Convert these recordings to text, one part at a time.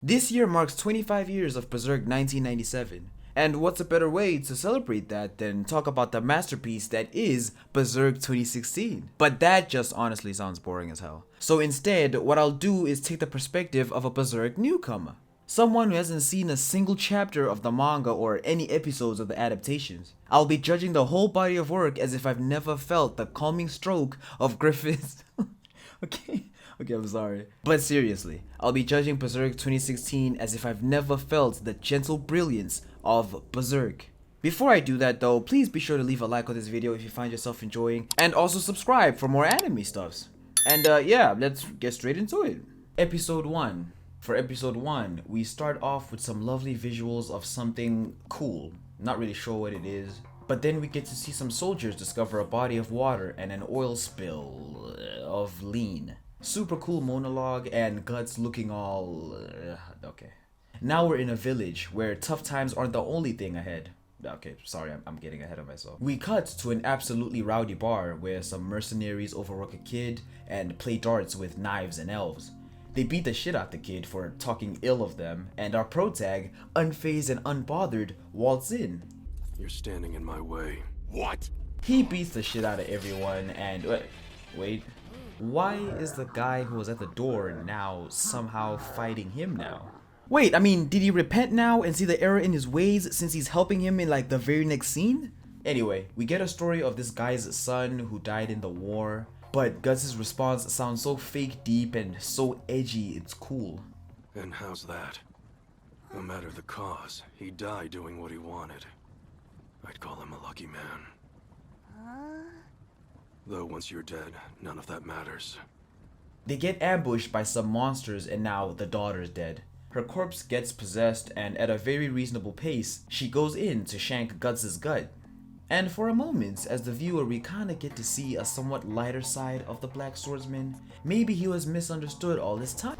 This year marks 25 years of Berserk 1997, and what's a better way to celebrate that than talk about the masterpiece that is Berserk 2016? But that just honestly sounds boring as hell. So instead, what I'll do is take the perspective of a Berserk newcomer. Someone who hasn't seen a single chapter of the manga or any episodes of the adaptations. I'll be judging the whole body of work as if I've never felt the calming stroke of Griffith's. Okay, I'm sorry. But seriously, I'll be judging Berserk 2016 as if I've never felt the gentle brilliance of Berserk. Before I do that though, please be sure to leave a like on this video if you find yourself enjoying, and also subscribe for more anime stuffs. And yeah, let's get straight into it. Episode 1. For episode 1, we start off with some lovely visuals of something cool. Not really sure what it is. But then we get to see some soldiers discover a body of water and an oil spill of lean. Super cool monologue and Guts looking all... okay. Now we're in a village where tough times aren't the only thing ahead. Okay, sorry, I'm getting ahead of myself. We cut to an absolutely rowdy bar where some mercenaries overwork a kid and play darts with knives and elves. They beat the shit out the kid for talking ill of them, and our protag, unfazed and unbothered, waltz in. You're standing in my way. What? He beats the shit out of everyone and... wait. Why is the guy who was at the door now somehow fighting him now? Wait, I mean, did he repent now and see the error in his ways since he's helping him in like the very next scene? Anyway, we get a story of this guy's son who died in the war, but Guts' response sounds so fake deep and so edgy, it's cool. And how's that? No matter the cause, he died doing what he wanted. I'd call him a lucky man. Though once you're dead, none of that matters. They get ambushed by some monsters and now the daughter's dead. Her corpse gets possessed and at a very reasonable pace, she goes in to shank Guts' gut. And for a moment, as the viewer, we kinda get to see a somewhat lighter side of the Black Swordsman. Maybe he was misunderstood all this time.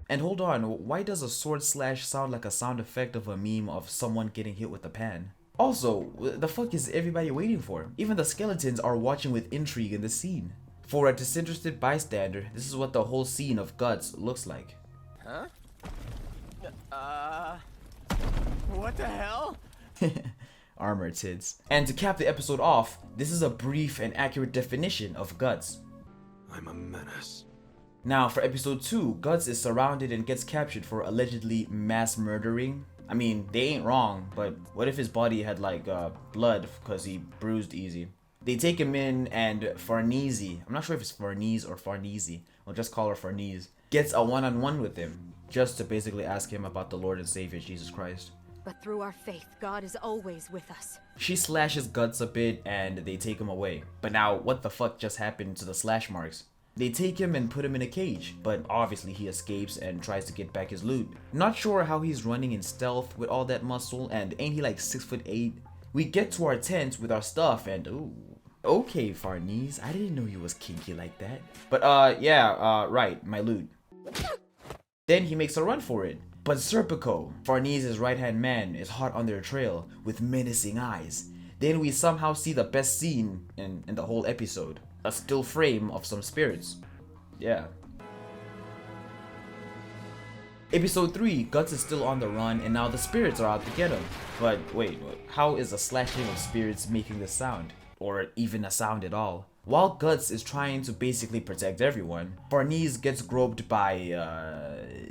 And hold on, why does a sword slash sound like a sound effect of a meme of someone getting hit with a pan? Also, the fuck is everybody waiting for? Even the skeletons are watching with intrigue in the scene. For a disinterested bystander, this is what the whole scene of Guts looks like. Huh? What the hell? Armor tits. And to cap the episode off, this is a brief and accurate definition of Guts. I'm a menace. Now for episode 2, Guts is surrounded and gets captured for allegedly mass murdering. I mean, they ain't wrong, but what if his body had like blood because he bruised easy? They take him in and Farnese, I'm not sure if it's Farnese or Farnese, we'll just call her Farnese, gets a one-on-one with him, just to basically ask him about the Lord and Savior Jesus Christ. But through our faith, God is always with us. She slashes Guts a bit and they take him away. But now, what the fuck just happened to the slash marks? They take him and put him in a cage, but obviously he escapes and tries to get back his loot. Not sure how he's running in stealth with all that muscle, and ain't he like 6'8"? We get to our tent with our stuff and ooh. Okay, Farnese, I didn't know you was kinky like that. But yeah, right, my loot. Then he makes a run for it. But Serpico, Farnese's right-hand man, is hot on their trail with menacing eyes. Then we somehow see the best scene in the whole episode. A still frame of some spirits. Yeah. Episode 3, Guts is still on the run and now the spirits are out to get him. But wait, how is a slashing of spirits making this sound? Or even a sound at all? While Guts is trying to basically protect everyone, Farnese gets groped by,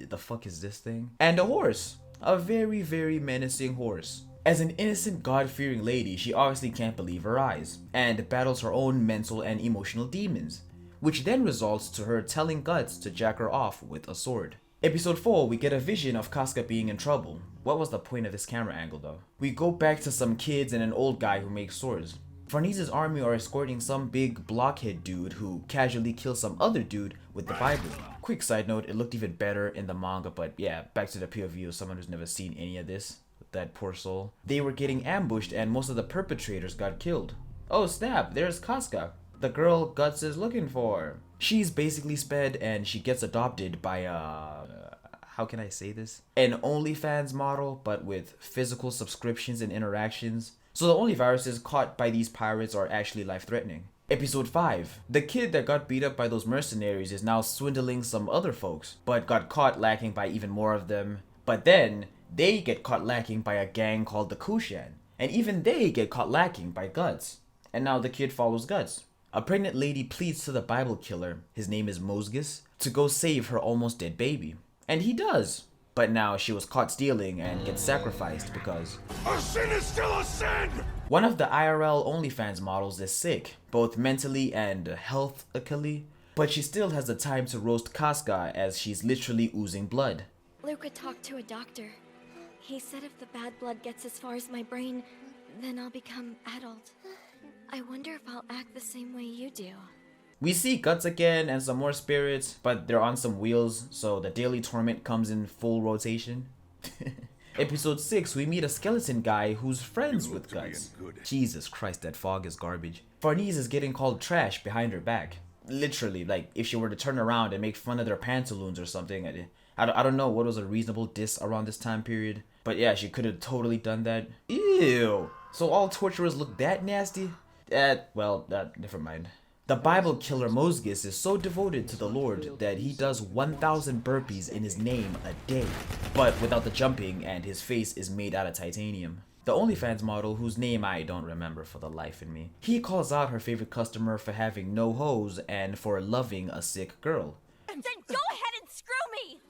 the fuck is this thing? And a horse. A very, very menacing horse. As an innocent, God-fearing lady, she obviously can't believe her eyes, and battles her own mental and emotional demons, which then results to her telling Guts to jack her off with a sword. Episode 4, we get a vision of Casca being in trouble. What was the point of this camera angle though? We go back to some kids and an old guy who makes swords. Farnese's army are escorting some big blockhead dude who casually kills some other dude with the Bible. Quick side note, it looked even better in the manga, but yeah, back to the POV of someone who's never seen any of this. That poor soul. They were getting ambushed and most of the perpetrators got killed. Oh snap, there's Casca, the girl Guts is looking for. She's basically sped and she gets adopted by how can I say this? An OnlyFans model, but with physical subscriptions and interactions. So the only viruses caught by these pirates are actually life-threatening. Episode 5. The kid that got beat up by those mercenaries is now swindling some other folks, but got caught lacking by even more of them. But then, they get caught lacking by a gang called the Kushan, and even they get caught lacking by Guts. And now the kid follows Guts. A pregnant lady pleads to the Bible killer, his name is Mosgus, to go save her almost dead baby. And he does. But now she was caught stealing and gets sacrificed because A sin is still a sin! one of the IRL OnlyFans models is sick, both mentally and healthically, but she still has the time to roast Casca as she's literally oozing blood. Luca talked to a doctor. He said if the bad blood gets as far as my brain, then I'll become adult. I wonder if I'll act the same way you do. We see Guts again and some more spirits, but they're on some wheels, so the daily torment comes in full rotation. Episode 6, we meet a skeleton guy who's friends with Guts. Jesus Christ, that fog is garbage. Farnese is getting called trash behind her back. Literally, like if she were to turn around and make fun of their pantaloons or something. I don't know what was a reasonable diss around this time period. But yeah, she could have totally done that. Ew. So all torturers look that nasty? Never mind. The Bible killer Mosgus is so devoted to the Lord that he does 1,000 burpees in his name a day, but without the jumping, and his face is made out of titanium. The OnlyFans model, whose name I don't remember for the life in me, he calls out her favorite customer for having no hose and for loving a sick girl. Then go ahead and screw me!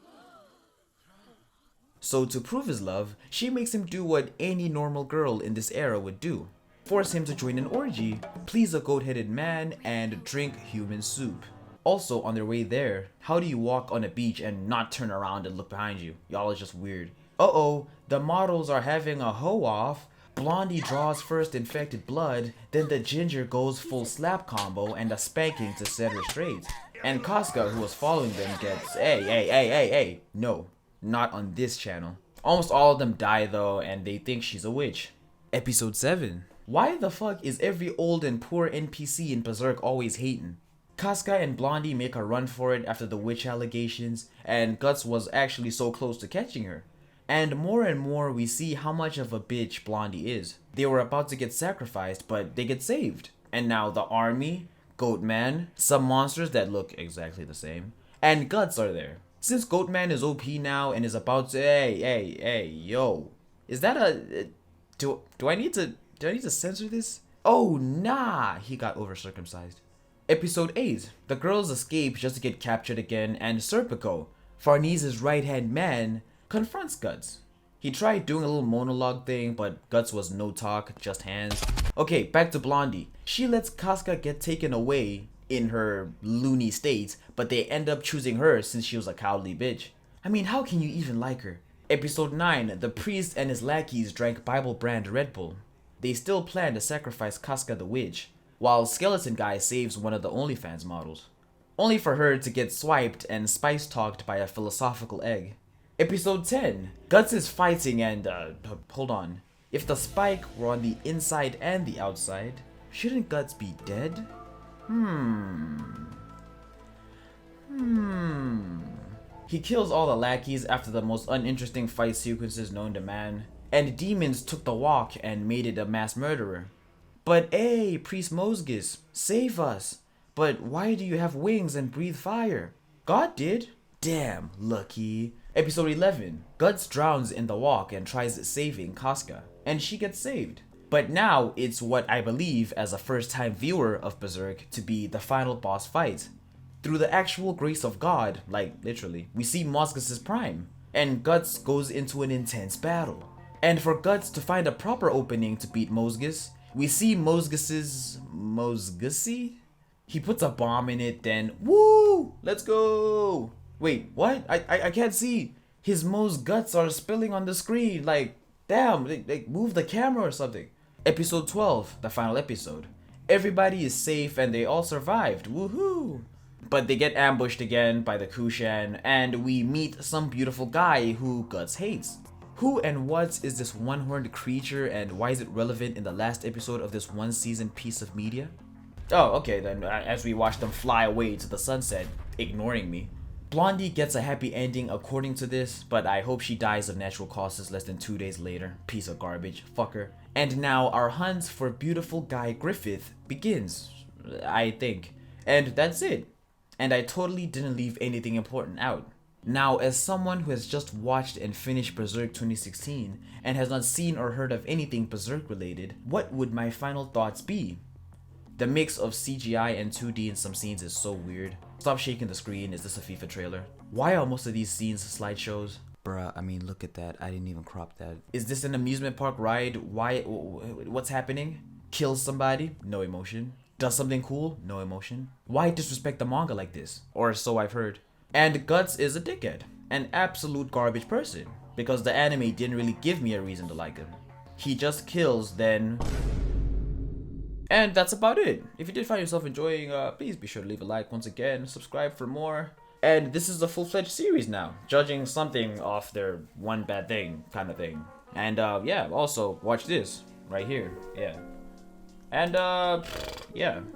So to prove his love, she makes him do what any normal girl in this era would do. Force him to join an orgy, please a goat-headed man, and drink human soup. Also, on their way there, how do you walk on a beach and not turn around and look behind you? Y'all are just weird. Uh-oh, the models are having a hoe-off. Blondie draws first infected blood, then the ginger goes full slap combo and a spanking to set her straight. And Casca, who was following them, gets, hey, no, not on this channel. Almost all of them die though, and they think she's a witch. Episode 7. Why the fuck is every old and poor NPC in Berserk always hating? Casca and Blondie make a run for it after the witch allegations, and Guts was actually so close to catching her. And more we see how much of a bitch Blondie is. They were about to get sacrificed, but they get saved. And now the army, Goatman, some monsters that look exactly the same, and Guts are there. Since Goatman is OP now and is about to, hey, yo, is that a, do I need to censor this? Oh nah, he got over circumcised. Episode 8, the girls escape just to get captured again, and Serpico, Farnese's right hand man, confronts Guts. He tried doing a little monologue thing, but Guts was no talk, just hands. Okay, back to Blondie. She lets Casca get taken away in her loony state, but they end up choosing her since she was a cowardly bitch. I mean, how can you even like her? Episode 9, the priest and his lackeys drank Bible brand Red Bull. They still plan to sacrifice Casca the witch, while Skeleton Guy saves one of the OnlyFans models, only for her to get swiped and spice-talked by a philosophical egg. Episode 10, Guts is fighting and, hold on. If the spike were on the inside and the outside, shouldn't Guts be dead? He kills all the lackeys after the most uninteresting fight sequences known to man, and demons took the walk and made it a mass murderer. But hey, Priest Mosgus, save us. But why do you have wings and breathe fire? God did. Damn, lucky. Episode 11, Guts drowns in the walk and tries saving Casca, and she gets saved. But now it's what I believe as a first-time viewer of Berserk to be the final boss fight. Through the actual grace of God, like literally, we see Mosgus' prime, and Guts goes into an intense battle. And for Guts to find a proper opening to beat Mosgus, we see Mosgusy? He puts a bomb in it, then woo! Let's go! Wait, what? I can't see. His Guts are spilling on the screen, like, damn, like move the camera or something. Episode 12, the final episode. Everybody is safe and they all survived, woohoo! But they get ambushed again by the Kushan, and we meet some beautiful guy who Guts hates. Who and what is this one-horned creature, and why is it relevant in the last episode of this one-season piece of media? Oh, okay then, as we watch them fly away to the sunset, ignoring me. Blondie gets a happy ending according to this, but I hope she dies of natural causes less than 2 days later. Piece of garbage, fucker. And now our hunt for beautiful Guy Griffith begins. I think. And that's it. And I totally didn't leave anything important out. Now, as someone who has just watched and finished Berserk 2016 and has not seen or heard of anything Berserk related, what would my final thoughts be? The mix of CGI and 2D in some scenes is so weird. Stop shaking the screen, is this a FIFA trailer? Why are most of these scenes slideshows? Bruh, I mean, look at that. I didn't even crop that. Is this an amusement park ride? Why? What's happening? Kills somebody? No emotion. Does something cool? No emotion. Why disrespect the manga like this? Or so I've heard. And Guts is a dickhead. An absolute garbage person. Because the anime didn't really give me a reason to like him. He just kills, then... And that's about it. If you did find yourself enjoying, please be sure to leave a like once again, subscribe for more. And this is a full-fledged series now, judging something off their one bad thing kind of thing. And yeah, also watch this right here. Yeah. And yeah.